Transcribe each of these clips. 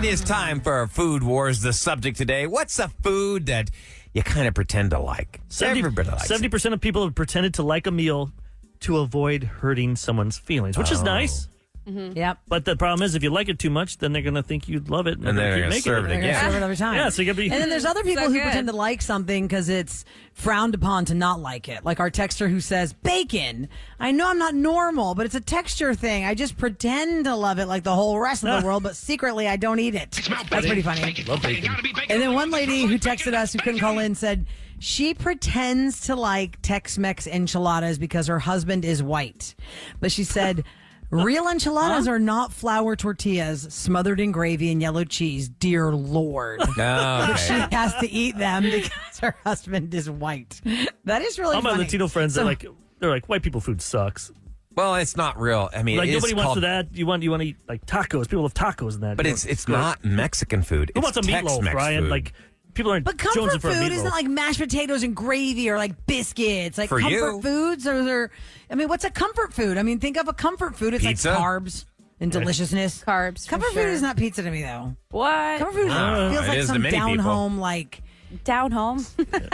It is time for Food Wars. The subject today, what's a food that you kind of pretend to like? 70% of people have pretended to like a meal to avoid hurting someone's feelings, which is nice. Mm-hmm. Yep. But the problem is, if you like it too much, then they're going to think you'd love it. And they're going to serve it They're again. gonna serve it every time. Yeah, so you gotta be... And then there's other people So who good. pretend to like something because it's frowned upon to not like it. Like our texter who says, bacon. I know I'm not normal, but it's a texture thing. I just pretend to love it like the whole rest of the world, but secretly I don't eat it. That's pretty funny. Love bacon. And then one lady who texted us who couldn't call in said she pretends to like Tex-Mex enchiladas because her husband is white. But she said... Real enchiladas are not flour tortillas smothered in gravy and yellow cheese, dear Lord. Oh, She okay. has to eat them because her husband is white. That is really All my funny. Latino friends, So- they're like, white people food sucks. Well, it's not real. I mean, Like, it is nobody wants called, to that. You want to eat like tacos. People love tacos and that. but You it's know, not Mexican food. Who It's wants a meatloaf, Tex-Mex Brian? food. Like, people aren't But jonesing comfort for a food meatloaf. isn't like mashed potatoes and gravy or like biscuits. Like For comfort you. foods are, I mean, what's a comfort food? I mean, think of a comfort food. It's Pizza? like carbs and deliciousness. Carbs, for Comfort sure. food is not pizza to me, though. What? Comfort food feels it like is to some many people. down-home, like, Down home?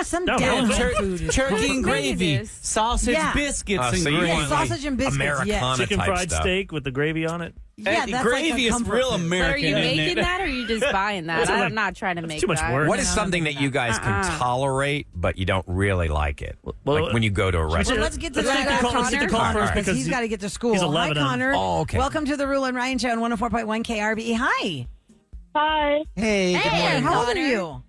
some Down-home. down-home food. is Turkey and Maybe it gravy, is. sausage, Yeah. biscuits, and so you gravy. want sausage and biscuits, Americana yeah. Chicken type fried stuff. steak with the gravy on it. Yeah, that's gravy like a is comfort real food. But are American. you isn't making it? that or are you just buying that? That's like- I'm not trying to make too much that. work. What is No, something that you guys can tolerate, but you don't really like it? Well, like when you go to a Well, restaurant. let's get to Let's that. take the call- let's take the call Connor, first because he's got to get to school. he's Hi, 11 and- Connor. Oh, okay. Welcome to the Rule and Ryan Show on 104.1 KRVE. Hi. Hi, Hey, good Hey, morning. how old are Connor. you?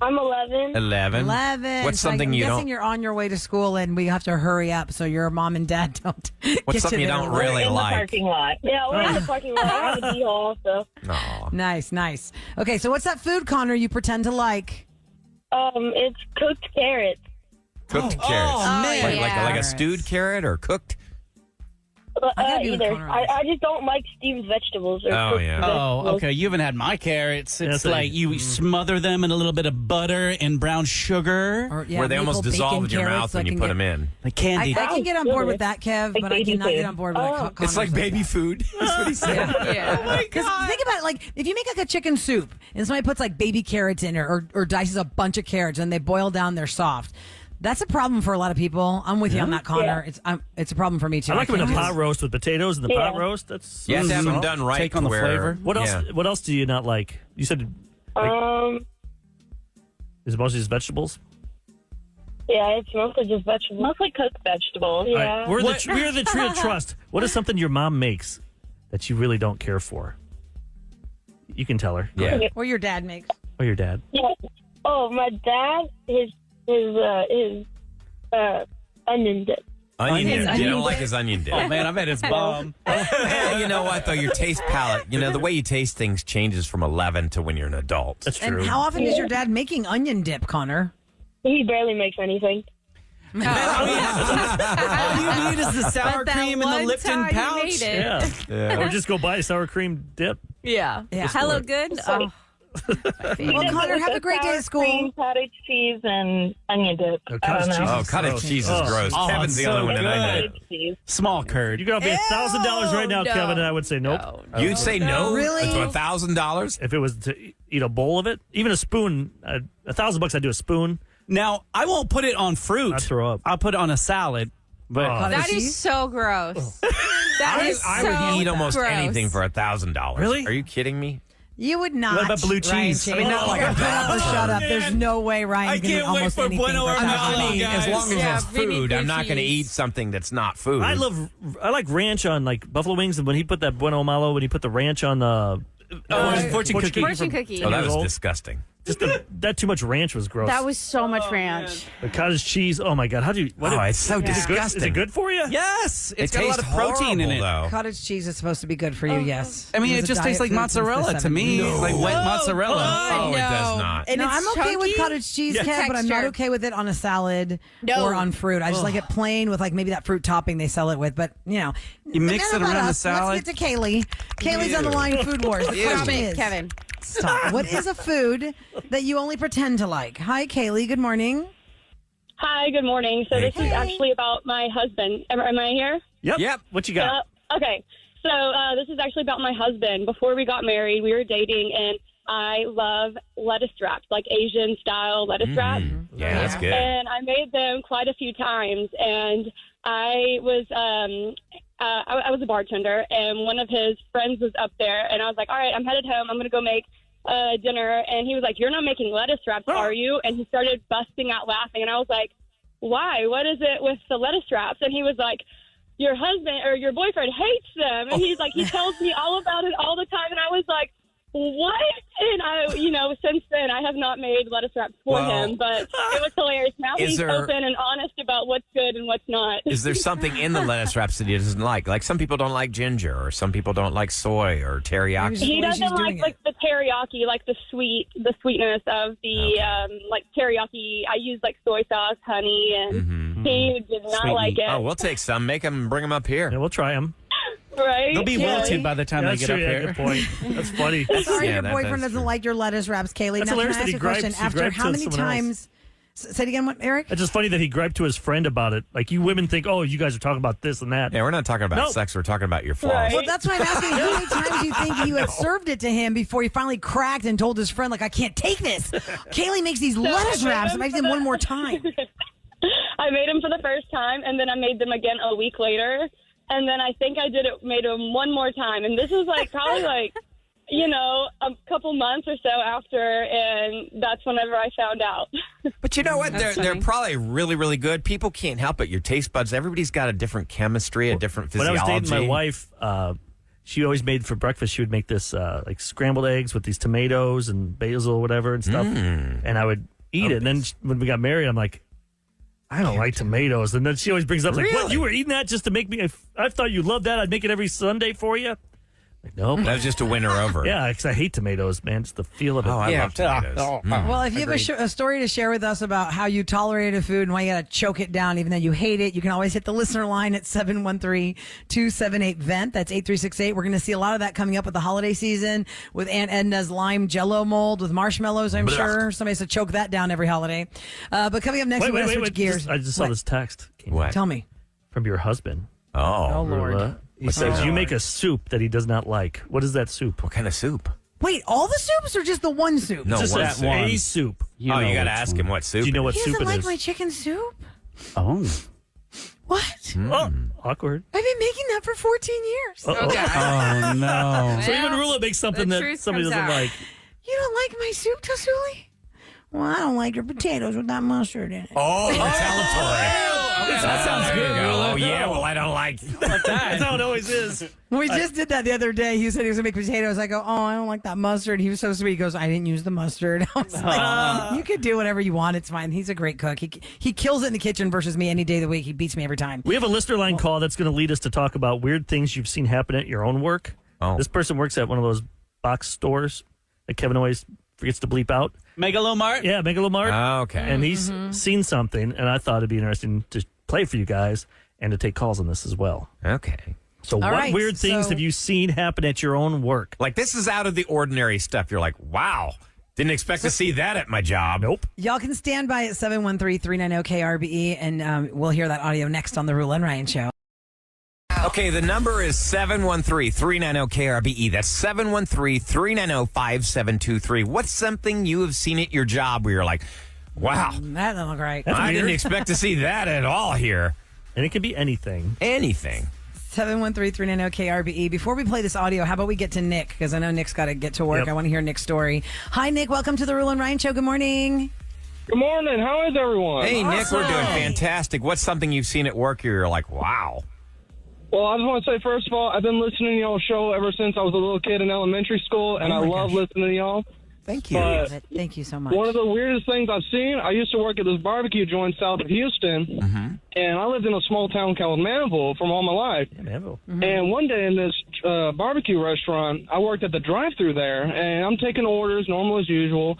I'm 11. 11. 11. What's So something I'm you guessing don't? you're on your way to school and we have to hurry up so your mom and dad don't What's get something you you there don't late. really in the like? parking lot. Yeah, we're in the parking lot. I have a D-hall, so. Aw. Nice, nice. Okay, so what's that food, Connor, you pretend to like? It's cooked carrots. Cooked carrots. Oh, man. Like, yeah. like a stewed carrot or cooked? I gotta be with Either. Connor on this. I just don't like Steve's vegetables. Or Oh, cooked yeah. Oh, vegetables. okay. You haven't had my carrots. It's Yeah, so- like you smother them in a little bit of butter and brown sugar, Or, yeah, Where they almost maple dissolve bacon in your carrots mouth so when I you can put get- them in. like I candy. can get on board with that, Kev, Like but I baby cannot food. get on board with Oh. that. It's like baby food. That's what he said. Yeah. Because think about it, like if you make like a chicken soup and somebody puts like baby carrots in or dices a bunch of carrots and they boil down, they're soft. That's a problem for a lot of people. I'm with you on that, Connor. It's a problem for me too. I like them in a can't pot just- roast with potatoes and the pot Yeah. roast. That's You have to have them done right. Take on to the where- flavor. What else? Yeah. What else do you not like? You said is it mostly just vegetables? Yeah, it's mostly just vegetables. Mostly cooked vegetables. All Yeah. right, we're the tree of trust. What is something your mom makes that you really don't care for? You can tell her. Yeah. Or your dad makes. Or your dad. Yeah. Oh, my dad, his onion dip. Onion dip. You onion don't like dip. his onion dip. Oh man, I bet it's bomb. You know what, though? Your taste palette, the way you taste things changes from 11 to when you're an adult. That's true. And how often is your dad making onion dip, Connor? He barely makes anything. All you need is the sour But that cream and the one Lipton time you pouch. made it. Yeah. Yeah. Or just go buy a sour cream dip. Yeah. Yeah. Hello, good? Oh. Well, Connor, have a great day at school. Cream, cottage cheese, and onion dip. Oh, cottage cheese. Oh, cottage Gross. cheese is Oh. gross. Oh, Kevin's the so only one that I know. good. Cottage cheese. Small curd. You got to pay $1,000 right now, no. Kevin, and I would say nope. No. You'd say no Really? to $1,000? If it was to eat a bowl of it, even a spoon, $1,000 I'd do a spoon. Now I won't put it on fruit. I'd throw up. I'll put it on a salad. But Cottage That cheese? is so gross. That is I so would eat almost gross. anything for $1,000. Really? Are you kidding me? You would not. What about blue Ryan cheese? Chase. I mean, not like a Put up or shut up. man. There's no way Ryan's I going to can't wait almost for anything Bueno for Hermano, $1,000. guys. As long as Yeah, it's we need food, blue I'm not going to cheese. eat something that's not food. I like ranch on like buffalo wings, and when he put that Bueno Malo, when he put the ranch on the fortune cookie. Fortune cookie. Oh, that was old. disgusting. Just that too much ranch was gross. That was so much ranch. the cottage cheese. Oh my god, how do you? What Oh, it's so is it good? disgusting. Is it good for you? yes, It it's got a lot tastes of protein in it. horrible, though. Cottage cheese is supposed to be good for you, yes. I mean, was it a just diet tastes like food since the mozzarella to me, 70s. like wet mozzarella. Oh, it does no. not. And No, it's I'm okay with chunky? cottage cheese, Yeah. Kev, but I'm not Texture. okay with it on a salad No. or on fruit. I just like it plain with like maybe that fruit topping they sell it with. But you mix forget it about around the us. salad. Let's get to Kaylee. Kaylee's on the line. Food Wars. The Stop question it, is, Kevin. stop. What is a food that you only pretend to like? Hi, Kaylee. Good morning. Hi, good morning. So Hey. this is actually about my husband. Am I here? Yep. Yep. What you got? Okay. So this is actually about my husband. Before we got married, we were dating, and I love lettuce wraps, like Asian style lettuce wraps. Yeah, that's good. And I made them quite a few times. And I was I was a bartender, and one of his friends was up there, and I was like, all right, I'm headed home. I'm going to go make dinner. And he was like, you're not making lettuce wraps, are you? And he started busting out laughing. And I was like, why? What is it with the lettuce wraps? And he was like, your husband or your boyfriend hates them. And he's like, he tells me all about it all the time. And I was like, what? And I, since then I have not made lettuce wraps for him, but it was hilarious. Now he's open and honest about what's good and what's not. Is there something in the lettuce wraps that he doesn't like? Like some people don't like ginger, or some people don't like soy or teriyaki. He doesn't like the teriyaki, like the sweetness of the like teriyaki. I use like soy sauce, honey, and he did not like it. Oh, we'll take some. Make them, bring them up here. Yeah, we'll try them. Right? They'll be wilted by the time they get up here. Good point. That's funny. Sorry, Yeah, your that's boyfriend doesn't true. like your lettuce wraps, Kaylee. That's Now, can I hilarious that ask he you a question? gripes- he After gripes how to many someone times? Say it again, what, Eric? It's just funny that he griped to his friend about it. Like, you women think, oh, you guys are talking about this and that. Yeah, we're not talking about Nope. sex. We're talking about your flaws. Right. Well, that's why I'm asking how many times you think you had served it to him before he finally cracked and told his friend, like, I can't take this. Kaylee makes these lettuce wraps and makes them one more time. I made them for the first time, and then I made them again a week later. And then I think I made them one more time. And this is like probably like, a couple months or so after. And that's whenever I found out. But you know what? They're funny. probably really, really good. People can't help it. Your taste buds, everybody's got a different chemistry, a different When I physiology. was dating my wife, she always made for breakfast, she would make this like scrambled eggs with these tomatoes and basil or whatever and stuff. And I would eat it. And then when we got married, I'm like, I don't like tomatoes. And then she always brings up, like, what? Really? You were eating that just to make me? I thought you loved that. I'd make it every Sunday for you. Like, nope. That was just to win her over. Yeah, because I hate tomatoes, man. Just the feel of it. Oh, I love tomatoes. Well, if you have a story to share with us about how you tolerated a food and why you got to choke it down even though you hate it, you can always hit the listener line at 713-278-VENT. That's 8368. We're going to see a lot of that coming up with the holiday season with Aunt Edna's lime jello mold with marshmallows, I'm sure. Somebody has to choke that down every holiday. But coming up next, we're going to switch gears. I just saw this text. What? Tell me. From your husband. Oh. Lord. He says, you make a soup that he does not like. What is that soup? What kind of soup? Wait, all the soups or just the one soup? No, Just one that soup. a soup. You Oh, know you got to which ask one. him what soup. Do you know what He soup doesn't it like is? my chicken soup? Oh. What? Oh, awkward. I've been making that for 14 years. Oh, God. Oh, no. So even Rula makes something the that truth somebody comes doesn't out. like. You don't like my soup, Tasuli? Well, I don't like your potatoes with that mustard in it. Oh, retaliatory. That sounds good. Oh, yeah. Well, I don't like That's how it always is. We just did that the other day. He said he was going to make potatoes. I go, oh, I don't like that mustard. He was so sweet. He goes, I didn't use the mustard. I was like, you could do whatever you want. It's fine. He's a great cook. He kills it in the kitchen versus me any day of the week. He beats me every time. We have a listener line call that's going to lead us to talk about weird things you've seen happen at your own work. Oh. This person works at one of those box stores that Kevin always forgets to bleep out. Megalomart? Yeah, Megalomart. Okay. And he's seen something, and I thought it'd be interesting to play for you guys and to take calls on this as well. Okay. So what right, weird things so- have you seen happen at your own work? Like, this is out of the ordinary stuff. You're like, wow. Didn't expect to see that at my job. Nope. Y'all can stand by at 713-390-KRBE, and we'll hear that audio next on The Rule and Ryan Show. Okay, the number is 713-390-KRBE. That's 713-390-5723. What's something you have seen at your job where you're like, wow, That doesn't look right. That's I weird. didn't expect to see that at all here. And it can be anything. Anything. 713-390-KRBE. Before we play this audio, how about we get to Nick? Because I know Nick's got to get to work. Yep. I want to hear Nick's story. Hi, Nick. Welcome to The Rule and Ryan Show. Good morning. Good morning. How is everyone? Hey, Nick, we're doing Awesome. fantastic. What's something you've seen at work where you're like, wow? Well, I just want to say, first of all, I've been listening to y'all's show ever since I was a little kid in elementary school, and Oh, I my love gosh. listening to y'all. Thank you. But Thank you so much. one of the weirdest things I've seen, I used to work at this barbecue joint south of Houston, and I lived in a small town called Manville for all my life. Yeah, man. And one day in this barbecue restaurant, I worked at the drive-thru there, and I'm taking orders, normal as usual.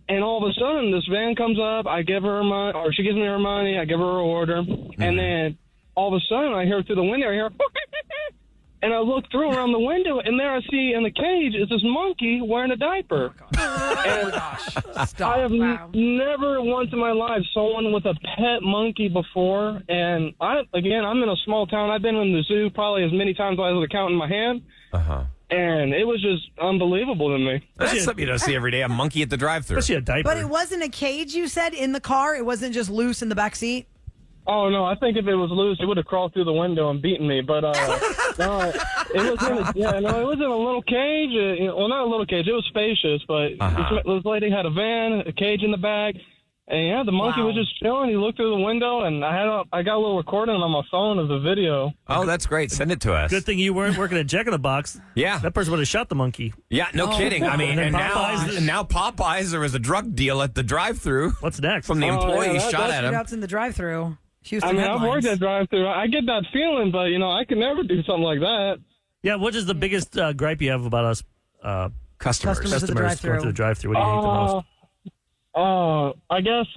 And all of a sudden, this van comes up. I give her money, or she gives me her money. I give her her order, and then all of a sudden, I hear through the window, I hear, And I look through around the window, and there I see in the cage is this monkey wearing a diaper. I have never once in my life someone with a pet monkey before. And I'm in a small town. I've been in the zoo probably as many times as I was counting my hand. And it was just unbelievable to me. That's something you don't see every day, a monkey at the drive-thru. Especially a diaper. But it wasn't a cage, you said, in the car? It wasn't just loose in the back seat? Oh, no, I think if it was loose, it would have crawled through the window and beaten me. But, no, it was in a little cage. Well, not a little cage. It was spacious, but this lady had a van, a cage in the back. And, the monkey was just chilling. He looked through the window, and I got a little recording on my phone of the video. Oh, that's great. Send it to us. Good thing you weren't working at Jack in the Box. Yeah. That person would have shot the monkey. Yeah, no kidding. I mean, and now Popeyes, there was a drug deal at the drive-thru. What's next? From the employee shot at him. Shootouts in the drive-thru. Houston I've worked at drive-thru. I get that feeling, but, I could never do something like that. Yeah, what is the biggest gripe you have about us customers at the drive-thru. Going to the drive-thru. What do you hate the most? I guess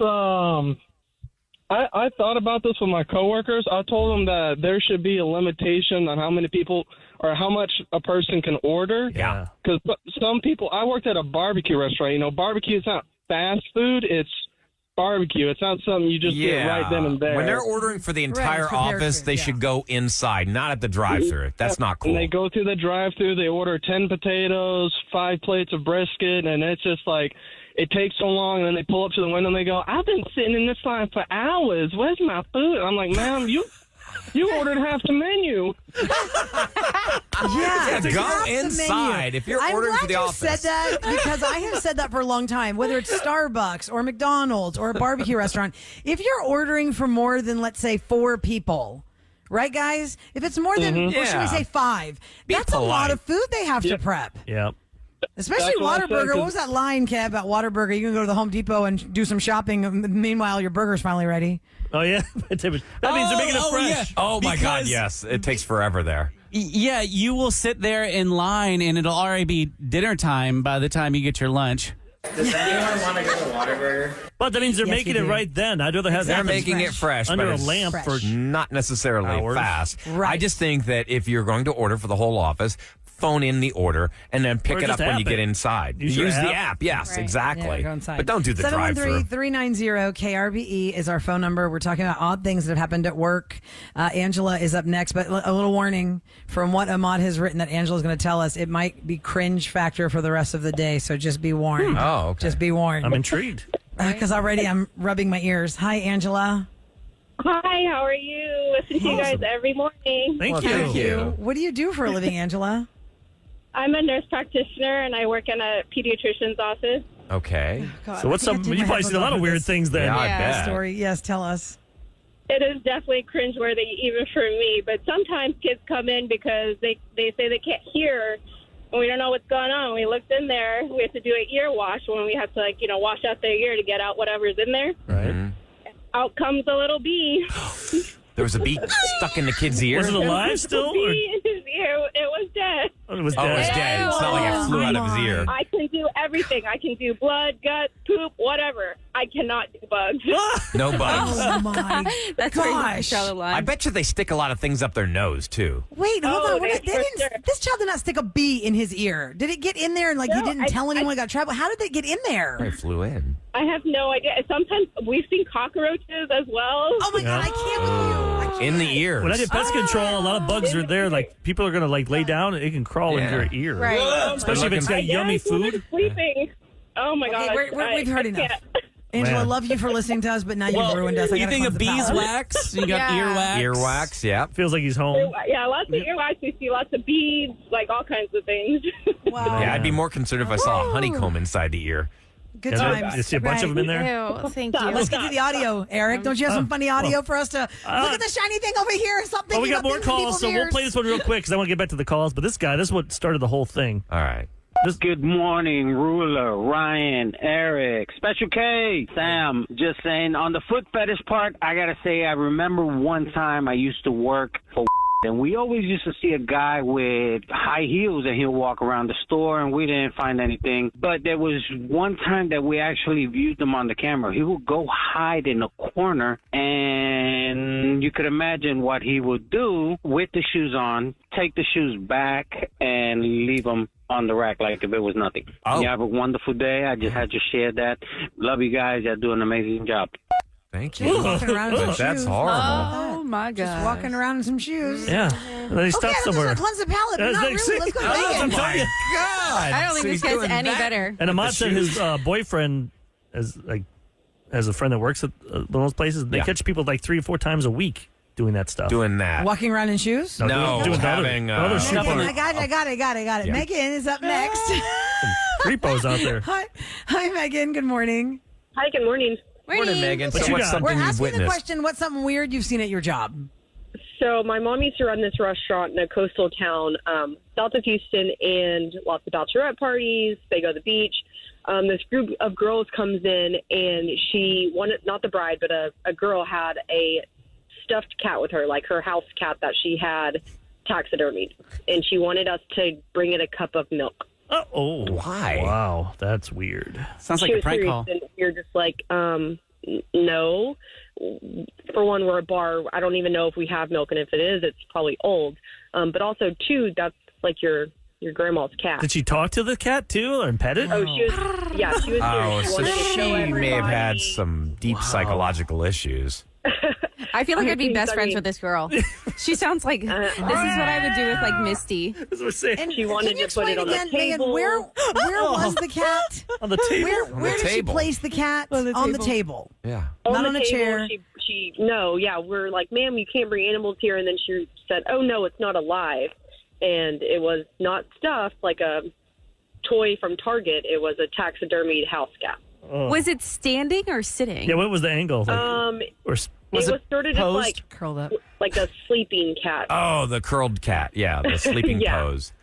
I thought about this with my coworkers. I told them that there should be a limitation on how many people or how much a person can order. Yeah. Because some people, I worked at a barbecue restaurant. Barbecue is not fast food. It's barbecue. It's not something you just get right then and there. When they're ordering for the entire office, they should go inside, not at the drive-thru. That's not cool. And they go through the drive-thru. They order 10 potatoes, 5 plates of brisket, and it's just like, it takes so long, and then they pull up to the window and they go, I've been sitting in this line for hours. Where's my food? And I'm like, ma'am, you ordered half the menu. Yeah, go inside if you're ordering for the office. I'm glad you said that because I have said that for a long time, whether it's Starbucks or McDonald's or a barbecue restaurant. If you're ordering for more than, let's say, 4 people, right, guys? If it's more than, what should we say, 5, that's a lot of food they have to prep. Yep. Especially Whataburger. What was that line, Kev, about Whataburger? You can go to the Home Depot and do some shopping. Meanwhile, your burger's finally ready. Oh, yeah? That means they're making it fresh. Yeah. Oh, my God, yes. It takes forever there. Yeah, you will sit there in line, and it'll already be dinner time by the time you get your lunch. Does anyone want to go to Whataburger? But that means they're making it right then. I'd rather have They're that making it fresh. under but a it's lamp for not necessarily hours. fast. Right. I just think that if you're going to order for the whole office, phone in the order and then pick Or it up just when you app get it. inside. Use your Use the app. app. Yes, Right. exactly. Yeah, go inside. But don't do the drive-thru. 713-390-KRBE is our phone number. We're talking about odd things that have happened at work. Angela is up next, but a little warning from what Ahmad has written that Angela's going to tell us. It might be cringe factor for the rest of the day, so just be warned. Oh, okay. Just be warned. I'm intrigued. Because already I'm rubbing my ears. Hi, Angela. Hi, how are you? Listen to you guys every morning. Thank you. Thank you. What do you do for a living, Angela? I'm a nurse practitioner, and I work in a pediatrician's office. Okay. God, So what's I think I some? did You my probably seen a lot headphones of on weird this things then. Yeah, I bet. story. Yes, tell us. It is definitely cringeworthy, even for me. But sometimes kids come in because they say they can't hear, and we don't know what's going on. We looked in there. We have to do an ear wash when we have to, wash out their ear to get out whatever's in there. Right. Out comes a little bee. There was a bee stuck in the kid's ear. Was it alive still? A bee in his ear. It was dead. It was Oh, it was dead. dead. It's not like it flew out of his ear. I can do everything. I can do blood, gut, poop, whatever. I cannot do bugs. No bugs. Oh, my That's where you have to gosh. draw the line. I bet you they stick a lot of things up their nose, too. Wait, hold Oh, on. they- for sure. This child did not stick a bee in his ear. Did it get in there and he No, didn't tell anyone it got trapped? How did it get in there? It flew in. I have no idea. Sometimes we've seen cockroaches as well. Oh my God, I can't with you. I can't. In the ears. When I did pest control, a lot of bugs are there. Like people are gonna lay down, and it can crawl into your ear. Right. Especially if it's got yummy Yes, when they're food. Sleeping. Oh my Okay, God. we've heard enough. Angela, Man. love you for listening to us, but now you've ruined us. I You gotta think close of the palate. beeswax? You got Yeah. earwax. Earwax, yeah. Feels like he's home. Yeah, lots of earwax. We see lots of beads, all kinds of things. Wow. Yeah, I'd be more concerned if I saw a honeycomb inside the ear. Good Yeah, times. you see a bunch of them in there. Ew, thank you. Let's get to the audio, Eric. Don't you have some funny audio for us to look at the shiny thing over here? Something. Well, we got more calls, so we'll play this one real quick because I want to get back to the calls. But this is what started the whole thing. All right. Good morning, Ruler, Ryan, Eric, Special K, Sam. Just saying, on the foot fetish part, I gotta say, I remember one time I used to work for And we always used to see a guy with high heels, and he'll walk around the store, and we didn't find anything. But there was one time that we actually viewed him on the camera. He would go hide in a corner, and you could imagine what he would do with the shoes on, take the shoes back, and leave them on the rack like if it was nothing. Oh. You have a wonderful day. I just had to share that. Love you guys. You're doing an amazing job. Thank you. Walking around in some That's shoes. horrible. Oh my Just god. walking around in some shoes. Yeah. And then he Okay, stopped that somewhere. doesn't cleanse the palate, but That's not like- really. Let's go Oh, vegan. I'm telling you. God. I don't think So this he's gets doing any that? better. And Ahmad said shoes. his boyfriend has a friend that works at one of those places. They Yeah. catch people like 3 or 4 times a week doing that stuff. Doing that. Walking around in shoes? No, doing the having other shoe Megan, part. I got it. Yeah. Megan is up next. Repos out there. Hi, Megan. Good morning. Hi, good morning. Morning, Megan. What So you what's got? something We're you've asking the witnessed? question, what's something weird you've seen at your job? So my mom used to run this restaurant in a coastal town south of Houston, and lots of bachelorette parties. They go to the beach. This group of girls comes in, and not the bride, but a girl had a stuffed cat with her, like her house cat that she had taxidermied, and she wanted us to bring it a cup of milk. Oh, Why? Wow, that's weird. Sounds like She a was prank serious, call. and you're just like, no. For one, we're a bar. I don't even know if we have milk, and if it is, it's probably old. But also, two, that's like your grandma's cat. Did she talk to the cat too and pet it? Oh, she was. Yeah, she was. Oh, serious. so wanted to show she may have had everybody. some deep psychological issues. I feel like I'd be I best friends mean- with this girl. She sounds like this is what I would do with like Misty. That's what we're saying. And She wanted can you to put explain it on the again, table. Megan, where was the cat? On the table. Where did she table. place the cat? On the table. Yeah. Not the on a table, chair. We're like, ma'am, you can't bring animals here. And then she said, oh, no, it's not alive. And it was not stuffed like a toy from Target. It was a taxidermied house cat. Was it standing or sitting? Yeah, what was the angle? Like, or It was sort of just posed? Curled up. like a sleeping cat. Oh, the curled cat. Yeah, the sleeping Yeah. pose.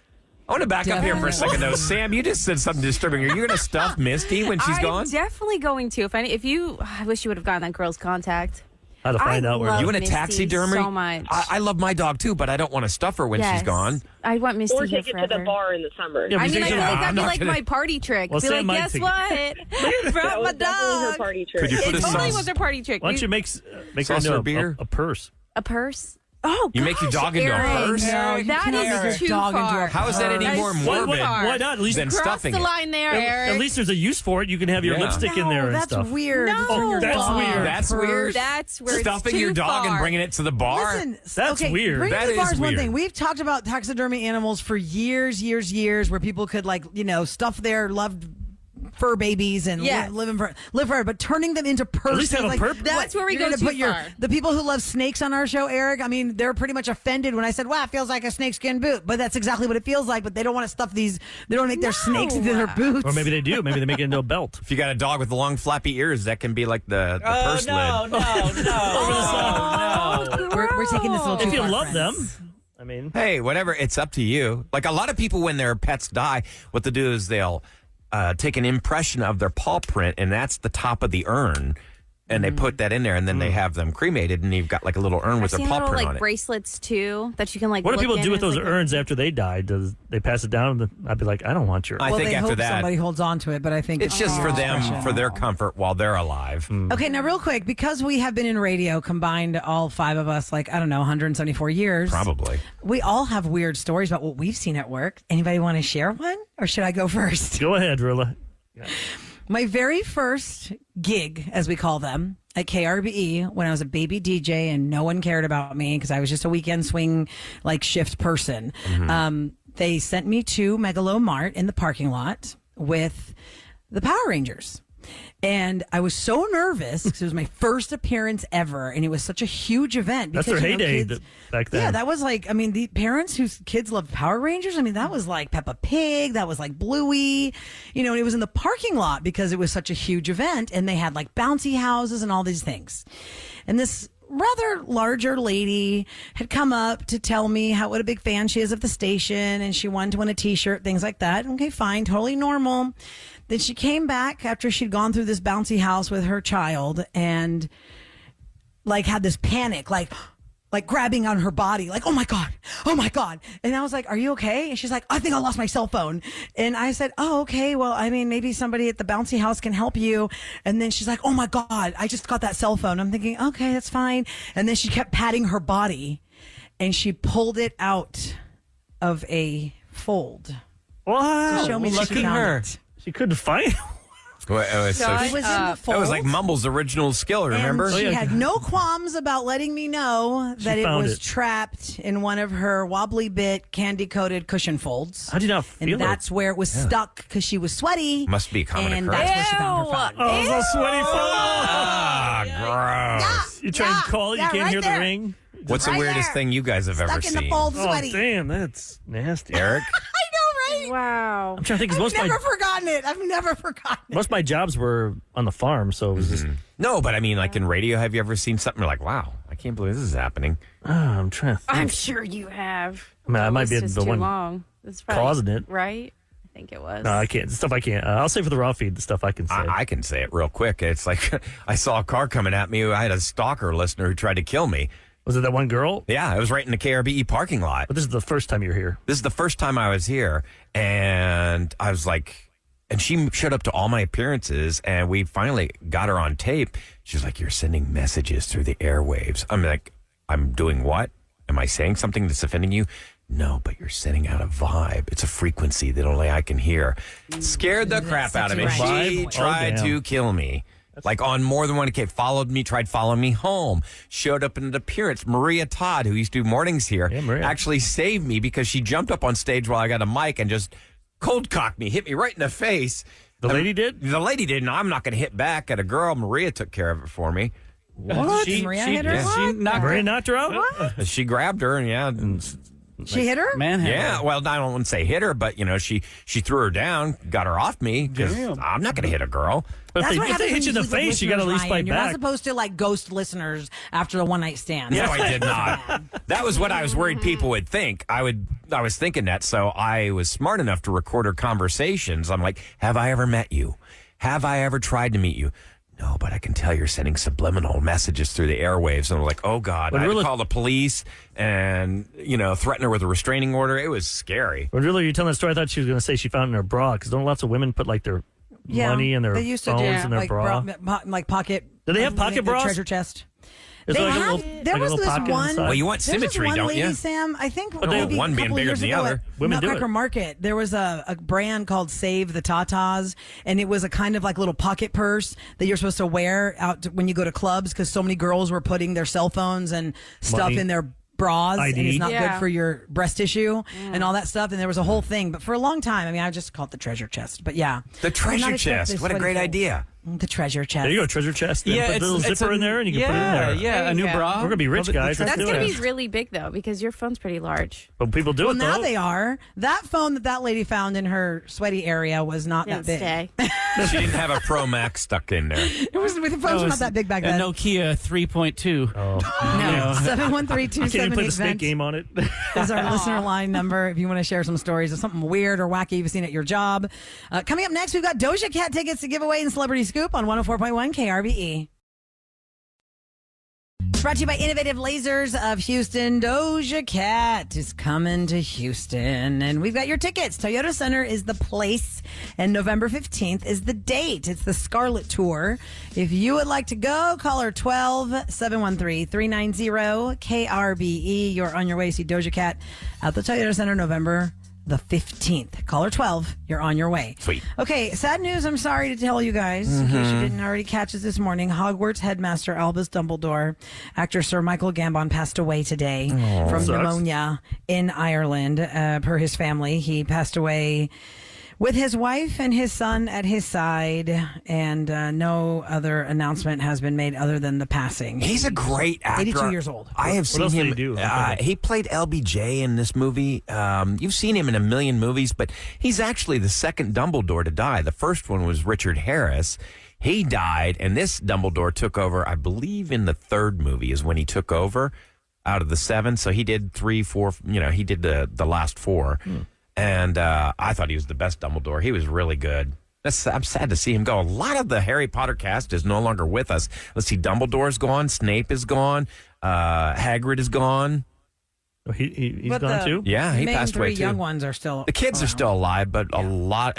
I want to back up here for a second, though. Sam, you just said something disturbing. Are you going to stuff Misty when she's I'm gone? definitely going to. I wish you would have gotten that girl's contact. how to find I out where? love You want a Misty taxidermy? so much. I love my dog, too, but I don't want to stuff her when she's Yes. gone. I want Misty Or here take it to forever. the bar in the summer. Yeah, I but mean, I you feel can- like that'd I'm be not like gonna- my party trick. Well, be Sam like, might guess take what? That Brought my was definitely her dog. party trick. Could you put It a totally sauce- was a party trick. Why don't you make her Sauce into or beer? a purse? A purse? Oh, You make your gosh, dog into a Eric. purse? No, you That cannot make your is too dog into a far. How is that any That is more too morbid far. Why not? At least than Cross stuffing the it? line there, Eric. At least there's a use for it. You can have your Yeah. lipstick in there and that's stuff. weird. No. Turn your That's dog weird. into a That's purse. weird. That's where Stuffing it's your too dog and far. bringing it to the bar? Listen, That's okay, weird. Bring That it to the bar is is one weird. thing. We've talked about taxidermy animals for years, where people could stuff their loved fur babies and Yes. live forever, but turning them into purses. least have a purpose. That's where we you're go gonna too put far. the people who love snakes on our show, Eric. I mean, they're pretty much offended when I said, "Wow, it feels like a snakeskin boot," but that's exactly what it feels like. But they don't want to stuff these. They don't make their snakes into their boots. Or maybe they do. Maybe they make it into a belt. If you got a dog with long flappy ears, that can be like the purse lid. We're taking this a little too If you far, love friends. them, I mean, Hey, whatever. It's up to you. Like a lot of people, when their pets die, what they do is they'll take an impression of their paw print, and that's the top of the urn. And they put that in there, and then they have them cremated, and you've got like a little urn with I've their seen paw little print like on it. bracelets too that you can like. what do look people in do with and, those like, urns after they die? Does they pass it down? I'd be like, I don't want your. I Well, think they after hope that, somebody holds on to it, but I think it's just for them, discretion. for their comfort while they're alive. Okay, now real quick, because we have been in radio combined, all five of us, 174 years. Probably. We all have weird stories about what we've seen at work. Anybody want to share one? Or should I go first? Go ahead, Rilla. My very first gig, as we call them, at KRBE, when I was a baby DJ and no one cared about me because I was just a weekend swing shift person. They sent me to Megalo Mart in the parking lot with the Power Rangers. And I was so nervous because it was my first appearance ever, and it was such a huge event. That's Because, their you know, heyday kids- back then. Yeah, that was the parents whose kids loved Power Rangers. I mean, that was like Peppa Pig. That was like Bluey. And it was in the parking lot because it was such a huge event, and they had bouncy houses and all these things. And this rather larger lady had come up to tell me what a big fan she is of the station, and she wanted to win a T-shirt, things like that. Okay, fine, totally normal. Then she came back after she'd gone through this bouncy house with her child and had this panic, like grabbing on her body, like, oh my God. And I was like, are you okay? And she's like, I think I lost my cell phone. And I said, oh, okay. Well, I mean, maybe somebody at the bouncy house can help you. And then she's like, oh my God, I just got that cell phone. I'm thinking, okay, that's fine. And then she kept patting her body and she pulled it out of a fold. Wow. To show me that she found it. She couldn't find it. Well, it was It was in the fold. that was like Mumble's original skill, remember? And she had no qualms about letting me know that it found was it. trapped in one of her wobbly bit candy coated cushion folds. How did you not feel And that's where it was stuck because she was sweaty. Must be a common And occurrence. that's where she found her phone. Oh, it's all sweaty phone. Ah, gross. You try to call it, you yeah, can't right hear there. the ring. What's the Right weirdest there. thing you guys have ever Stuck in the seen? fold, Oh, sweaty. damn, that's nasty. Eric? I know, right? Wow. I'm trying to think, 'cause I've most of never my forgotten it. I've never forgotten it. most of my jobs were on the farm, so it was just. No, but I mean, like in radio, have you ever seen something you're like, wow, I can't believe this is happening? I'm trying to think. I'm sure you have. I mean, I might be It's the too one long. It's probably, causing it. right? I think it was. No, I can't. The stuff I can't. I'll say for the raw feed, the stuff I can say. I can say it real quick. It's like I saw a car coming at me. I had a stalker listener who tried to kill me. Was it that one girl? Yeah, it was right in the KRBE parking lot. But this is the first time you're here. This is the first time I was here, and I was like, and she showed up to all my appearances, and we finally got her on tape. She's like, you're sending messages through the airwaves. I'm like, I'm doing what? Am I saying something that's offending you? No, but you're sending out a vibe. It's a frequency that only I can hear. Scared the crap out of me. right. She Vibe? Oh, tried damn. to kill me. Like on more than one occasion, followed me, tried following me home, showed up in an appearance. Maria Todd, who used to do mornings here, Yeah, Maria. actually saved me because she jumped up on stage while I got a mic and just cold cocked me, hit me right in the face. The lady did? The lady did, and I'm not going to hit back at a girl. Maria took care of it for me. What? Did Maria hit her? She knocked Maria knocked her out? She grabbed her, and yeah, She hit her? manhandled. yeah. Well, I don't want to say hit her, but you know, she threw her down, got her off me because I'm not going to hit a girl. But That's if what they happens hit you in the when sleep with face, you got to at listeners, least Ryan. fight You're not back. supposed to like ghost listeners after a one night stand. No, I did not. That was what I was worried people would think. I was thinking that, so I was smart enough to record her conversations. I'm like, have I ever met you? Have I ever tried to meet you? No, but I can tell you're sending subliminal messages through the airwaves. And I'm like, oh, God. But I had really- to call the police and, you know, threaten her with a restraining order. It was scary. When really you're telling the story, I thought she was going to say she found it in her bra, because don't lots of women put like their money in their they used to phones do in their like bra? like pocket. Do they have pocket the bras? Treasure chest. Is They there like a had, little- there like a was little this pocket one. inside? Well, you want There's this symmetry, one don't lady, you? Sam, I think they- maybe one a being couple bigger years than the ago other. at Women do Nutcracker it. Market, there was a brand called Save the Tatas, and it was a kind of like little pocket purse that you're supposed to wear out when you go to clubs because so many girls were putting their cell phones and stuff Money. in their bras, ID. and it's not Yeah. good for your breast tissue and all that stuff. And there was a whole thing, but for a long time, I mean, I just called it the treasure chest. But yeah, The I'm not treasure expecting chest. this What a sweaty great folds. idea. The treasure chest. There you go, treasure chest. Then put the little zipper in there, and you can put it in there. Yeah, There a you new go. bra. We're gonna be rich, The guys. treasure Let's That's do going it. to be really big, though, because your phone's pretty large. But people do Well, it now though. they are. That phone that lady found in her sweaty area was not Didn't that big. stay. She didn't have a Pro Max stuck in there. It was the phones were not that big back a then. Nokia 3.2. Oh. No, You can't even play the snake 713-278-VENT game on it. is our listener line number if you want to share some stories of something weird or wacky you've seen at your job. Coming up next, we've got Doja Cat tickets to give away in Celebrity Scoop on 104.1 KRBE. Brought to you by Innovative Lasers of Houston. Doja Cat is coming to Houston, and we've got your tickets. Toyota Center is the place, and November 15th is the date. It's the Scarlet Tour. If you would like to go, call her 12-713-390-KRBE. You're on your way to see Doja Cat at the Toyota Center November the 15th. Call her 12. You're on your way. Sweet. Okay, sad news. I'm sorry to tell you guys, in case you didn't already catch it this morning. Hogwarts headmaster Albus Dumbledore, actor Sir Michael Gambon, passed away today from Sucks. pneumonia in Ireland. Per his family, he passed away with his wife and his son at his side, and no other announcement has been made other than the passing. He's a great actor. 82 years old. I have What seen else did him. he do? He played LBJ in this movie. You've seen him in a million movies, but he's actually the second Dumbledore to die. The first one was Richard Harris. He died, and this Dumbledore took over, I believe, in the third movie is when he took over out of the seven. So he did 3, 4, he did the last four. And I thought he was the best Dumbledore. He was really good. I'm sad to see him go. A lot of the Harry Potter cast is no longer with us. Let's see, Dumbledore's gone, Snape is gone, Hagrid is gone. Oh, he's But gone the too? Yeah, he main passed away three too. young ones are still. The kids are still alive, but a lot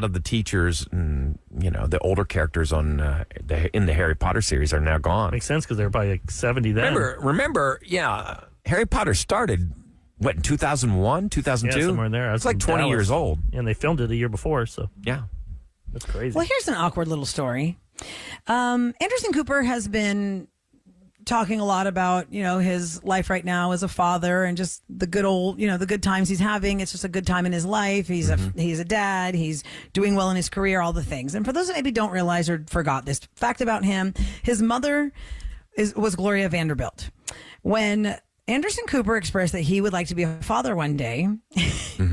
of the teachers and the older characters in the Harry Potter series are now gone. Makes sense because they were probably like 70 then. Remember, Harry Potter started in 2001, 2002? Yeah, somewhere in there. I was It's like in 20 Dallas. years old. And they filmed it a year before, so Yeah. that's crazy. Well, here's an awkward little story. Anderson Cooper has been talking a lot about, his life right now as a father and just the good old, the good times he's having. It's just a good time in his life. He's a dad. He's doing well in his career, all the things. And for those that maybe don't realize or forgot this fact about him, his mother was Gloria Vanderbilt. When Anderson Cooper expressed that he would like to be a father one day,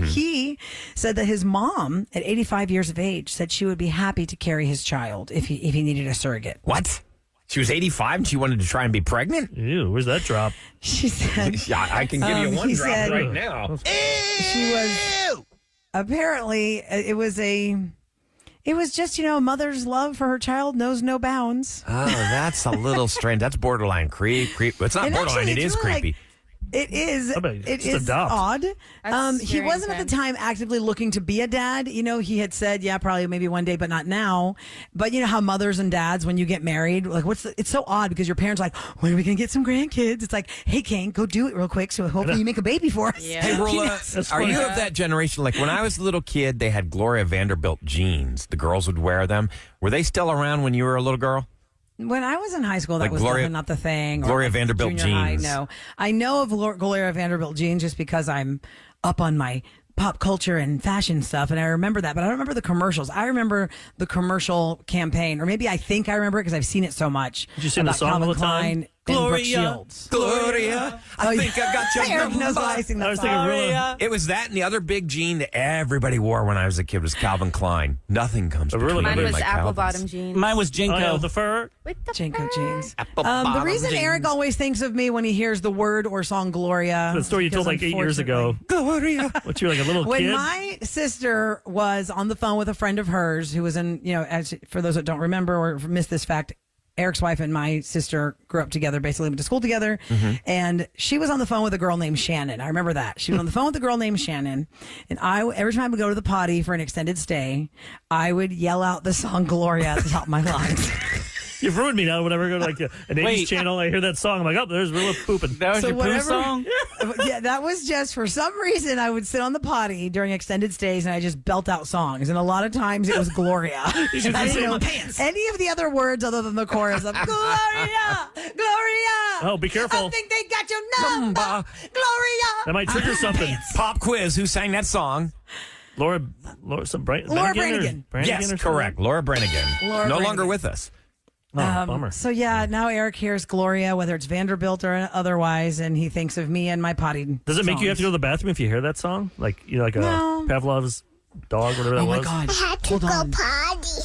he said that his mom, at 85 years of age, said she would be happy to carry his child if he needed a surrogate. What? She was 85 and she wanted to try and be pregnant? Ew, where's that drop? She said, Yeah, I can give you one he drop said- right now. she was apparently it was just a mother's love for her child knows no bounds. Oh, that's a little strange. That's borderline creep. It's not And borderline. actually, It it's is really creepy. It is. How about It just is adopt? odd. That's He very wasn't at the intense. time actively looking to be a dad. He had said, yeah, probably maybe one day, but not now. But you know how mothers and dads, when you get married, like it's so odd because your parents are like, when are we gonna get some grandkids? It's like, hey, Kane, go do it real quick, so hopefully you make a baby for us. Yeah. Hey, Rolla, That's are funny. you of that generation? Like when I was a little kid, they had Gloria Vanderbilt jeans. The girls would wear them. Were they still around when you were a little girl? When I was in high school, that Like was Gloria- definitely not the thing. Or Gloria like Vanderbilt junior high, jeans. no, I know of Gloria Vanderbilt jeans just because I'm up on my pop culture and fashion stuff, and I remember that, but I don't remember the commercials. I remember the commercial campaign, or maybe I think I remember it because I've seen it so much. Did you sing the about song Calvin all the time? Klein and Brooke Gloria, Shields. Gloria, I think I got your Eric knows number. why I sing that I was song. thinking Rilla. It was that and the other big jean that everybody wore when I was a kid was Calvin Klein. Nothing comes Really? between Mine me was and my apple Calvins. bottom jeans. Mine was Oh, Jinko. yeah, the fur. Jinko jeans. Apple The bottom reason jeans. Eric always thinks of me when he hears the word or song Gloria. The story you told because like 8 years ago. Gloria. What, you were like a little When kid? my sister was on the phone with a friend of hers who was in, as for those that don't remember or missed this fact, Eric's wife and my sister grew up together, basically went to school together. And she was on the phone with a girl named Shannon. I remember that. She was on the phone with a girl named Shannon. And every time I would go to the potty for an extended stay, I would yell out the song Gloria at the top of my lungs. You've ruined me now. Whenever I go to like an 80s Wait. channel, I hear that song. I'm like, oh, there's Rilla pooping. That was So your poo whatever- song? Yeah, that was just for some reason I would sit on the potty during extended stays and I just belt out songs. And a lot of times it was Gloria. And I didn't know any of the other words other than the chorus of Gloria, Gloria. Oh, be careful. I think they got your number, Gloria. That might trigger something. Pop quiz. Who sang that song? Laura Brannigan. Yes, correct. Laura Branigan. Laura no Branigan. longer with us. Oh, bummer. So yeah, now Eric hears Gloria, whether it's Vanderbilt or otherwise, and he thinks of me and my potty. Does it make you have to go to the bathroom if you hear that song? Like like a No. Pavlov's dog, whatever that Oh was? my God! Hold on.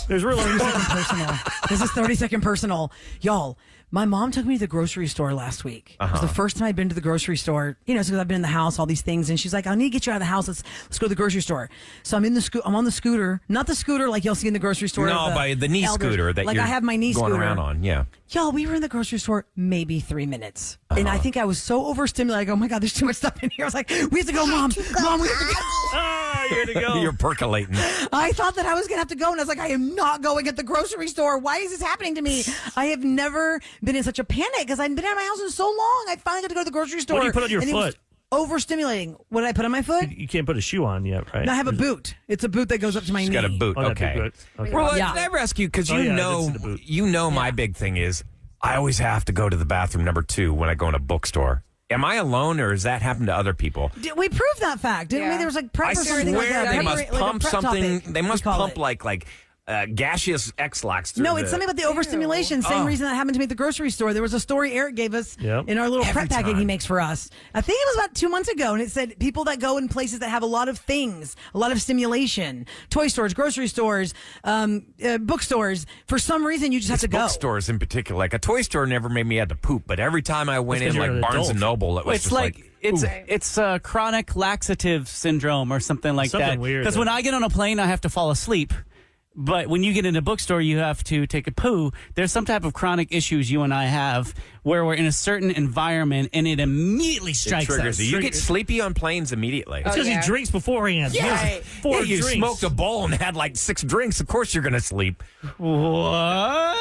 There's Rilla. 30-second personal. This is 30-second personal. Y'all, my mom took me to the grocery store last week. It was the first time I'd been to the grocery store, because I've been in the house, all these things. And she's like, I need to get you out of the house. Let's go to the grocery store. So I'm I'm on the scooter, not the scooter like you'll see in the grocery store. No, by the knee elders. scooter that like you're I have my knee going scooter around on. Yeah. Y'all, we were in the grocery store maybe 3 minutes. And I think I was so overstimulated. Like, oh my God, there's too much stuff in here. I was like, we have to go, Mom. Mom, we have to go. Ah, you had to go. You're percolating. I thought that I was going to have to go. And I was like, I am not going at the grocery store. Why is this happening to me? I have never been in such a panic because I've been out of my house in so long. I finally got to go to the grocery store. What do you put on your and it was foot? overstimulating. What did I put on my foot? You can't put a shoe on yet, right? No, I have a boot. It's a boot that goes up to my She's knee. got a boot. Oh, that'd be Okay. good. Okay. Well, Yeah. did I ever ask you, because Oh, you yeah, I did know, see the boot. my big thing is I always have to go to the bathroom number 2 when I go in a bookstore. Am I alone, or does that happen to other people? We proved that fact, didn't we? Yeah. There was like prep I or something like swear that. they Prep- must like a pump prep something. topic, They we must call pump it. like gaseous X-lax through No, it's something about the overstimulation. Same reason that happened to me at the grocery store. There was a story Eric gave us Yep. in our little Every prep packet he time. makes for us. I think it was about 2 months ago, and it said people that go in places that have a lot of things, a lot of stimulation, toy stores, grocery stores, bookstores. For some reason, you just have to go. bookstores in particular. Like a toy store never made me have to poop, but every time I went That's in, 'cause like you're an Barnes and adult. Noble, it was It's just like it's chronic laxative syndrome or something like Something that. weird Because then. when I get on a plane, I have to fall asleep. But when you get in a bookstore, you have to take a poo. There's some type of chronic issues you and I have where we're in a certain environment and it immediately strikes us. You get sleepy on planes immediately. It's because he drinks beforehand. Yeah, Four you drinks. smoked a bowl and had like 6 drinks. Of course you're going to sleep. What?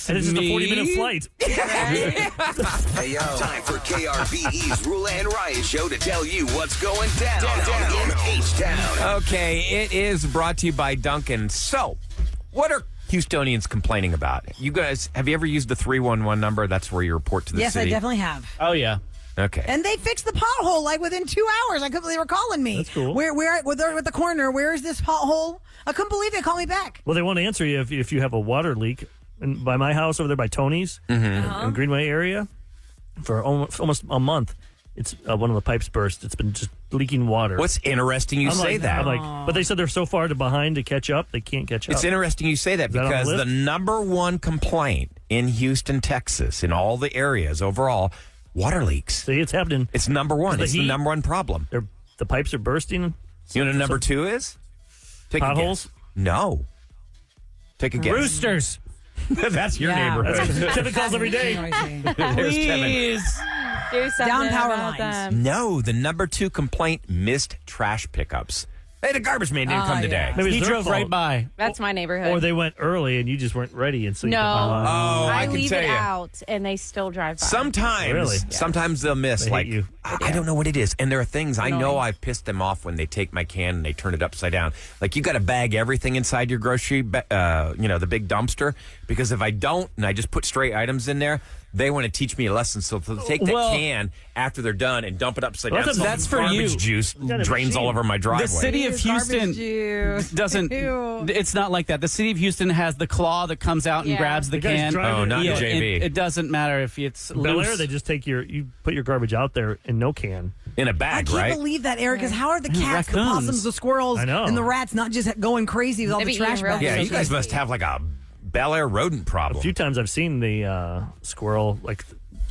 And it's just a 40-minute flight. Hey, yo. Time for KRBE's Rula and Ryan show to tell you what's going down in H-Town. Okay, it is brought to you by Duncan. So, what are Houstonians complaining about? You guys, have you ever used the 311 number? That's where you report to the Yes, city. I definitely have. Oh, yeah. Okay. And they fixed the pothole like within 2 hours. I couldn't believe they were calling me. That's cool. Where they're at the corner? Where is this pothole? I couldn't believe they called me back. Well, they want to answer you if you have a water leak. And by my house over there by Tony's in Greenway area for almost a month. It's one of the pipes burst. It's been just leaking water. What's interesting you say that? I'm like, but they said they're so far behind to catch up, they can't catch up. It's interesting you say that Is that on the because list? the number one complaint in Houston, Texas, in all the areas overall, water leaks. See, it's happening. It's number one. The It's the heat. number one problem. The pipes are bursting. You know what number 2 is? Take Potholes? a guess. No. Take a guess. Roosters. That's your Yeah. neighborhood. Kevin calls every day. There's Kevin. Please. Do something Down power about lines. them. No, the number 2 complaint, missed trash pickups. Hey, the garbage man didn't come today. yeah. Maybe it's He their drove fault. right by. That's my neighborhood. Or they went early and you just weren't ready, and so you No. Oh, I can leave tell it you. out, and they still drive by. Sometimes, Really? sometimes they'll miss. They hate Like you. I don't know what it is, and there are things I know Annoying. I've pissed them off when they take my can and they turn it upside down. Like you got to bag everything inside your grocery, the big dumpster, because if I don't and I just put straight items in there, they want to teach me a lesson. So they'll take that Well- can after they're done and dump it upside Well, down. So that's the for garbage you. juice got a drains all machine. over my driveway. The city of Houston doesn't. Ew. It's not like that. The city of Houston has the claw that comes out and Yeah. grabs the The guys can. drive Oh, not yeah, JV. It doesn't matter if it's Bel loose. Air, they just take you put your garbage out there in no can. in a I bag, can't right? believe that, Eric, because how are the cats, the raccoons. possums, the squirrels, I know. and the rats not just going crazy with all They've the eaten trash real bags? Yeah, good. you guys must have like a Bel Air rodent A problem. few times I've seen the squirrel like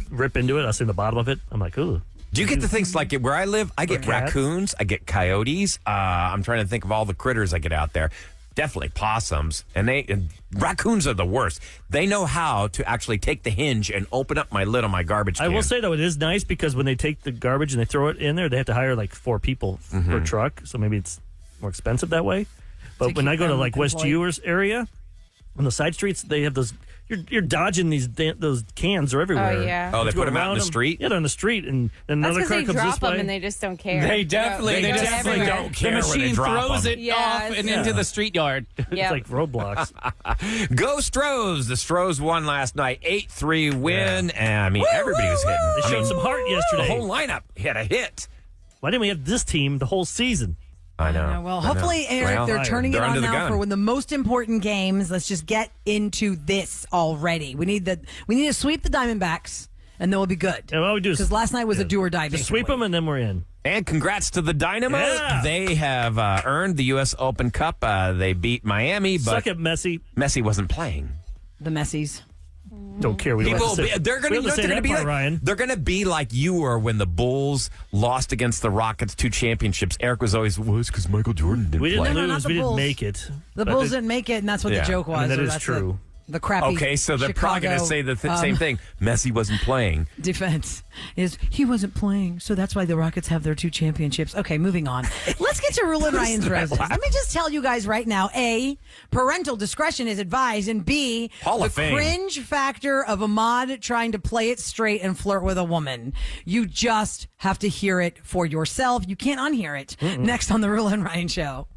rip into it. I've seen the bottom of it. I'm like, ooh. Do you get the things like where I live? I get cats? raccoons, I get coyotes. I'm trying to think of all the critters I get out there. Definitely possums, and raccoons are the worst. They know how to actually take the hinge and open up my lid on my garbage can. I will say though, it is nice because when they take the garbage and they throw it in there, they have to hire like 4 people per truck. So maybe it's more expensive that way. But when keep I go to them like West employed. Ewers area, on the side streets, they have those. You're dodging those cans are everywhere. Oh, yeah. Oh, they You go put them out in around the them. street? Yeah, they're on the street, and then That's another because car they comes drop this way. them and they just don't care. They definitely, They they definitely just don't care The when they machine drop throws them. it Yes. off and into the street yard. Yep. It's like roadblocks. Go Stros. The Stros won last night. 8-3 win. And I mean, everybody was hitting. They I showed mean, some heart the yesterday. whole lineup hit a hit. Why didn't we have this team the whole season? I know. Yeah, well, I know. hopefully, Eric, Well, they're turning they're it on under the now gun. for when the most important games. Let's just get into this already. We need to sweep the Diamondbacks, and then we'll be good. And all we do is Because last night was a do or die. just sweep them, and then we're in. And congrats to the Dynamo. Yeah. They have earned the U.S. Open Cup. They beat Miami, but Suck it, Messi. Messi wasn't playing. The Messies. Don't care. We don't have to say- They're we don't have to say that be part, like, Ryan. they're going to be like you were when the Bulls lost against the Rockets 2 championships. Eric was always because Michael Jordan didn't We didn't play. No, not lose. the We didn't Bulls. make it. The But Bulls they- didn't make it, and that's what Yeah. the joke was. I mean, that or is that's true. The crappy Okay, so they're probably going to say Chicago, the same thing. Messi wasn't playing. defense is he wasn't playing, so that's why the Rockets have their 2 championships. Okay, moving on. Let's get to Rule and Ryan's roses. Let me just tell you guys right now: A, parental discretion is advised, and B, Hall the of Fame. cringe factor of Ahmad trying to play it straight and flirt with a woman. You just have to hear it for yourself. You can't unhear it. Next on the Rule and Ryan Show.